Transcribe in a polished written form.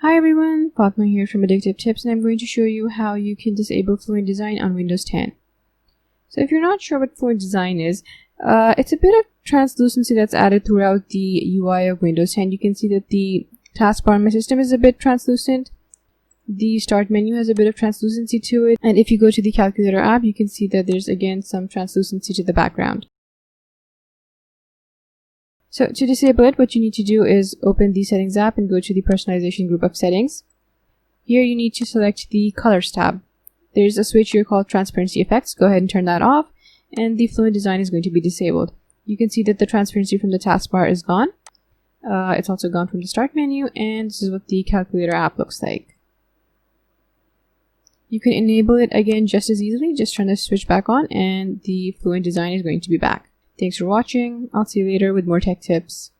Hi everyone, Fatma here from Addictive Tips, and I'm going to show you how you can disable Fluent Design on Windows 10. So if you're not sure what Fluent Design is, it's a bit of translucency that's added throughout the UI of Windows 10. You can see that the taskbar on my system is a bit translucent. The start menu has a bit of translucency to it, and if you go to the calculator app, you can see that there's again some translucency to the background. So to disable it, what you need to do is open the Settings app and go to the Personalization group of settings. Here you need to select the Colors tab. There's a switch here called Transparency Effects. Go ahead and turn that off, and the Fluent Design is going to be disabled. You can see that the transparency from the taskbar is gone. It's also gone from the Start menu, and this is what the Calculator app looks like. You can enable it again just as easily. Just turn the switch back on, and the Fluent Design is going to be back. Thanks for watching. I'll see you later with more tech tips.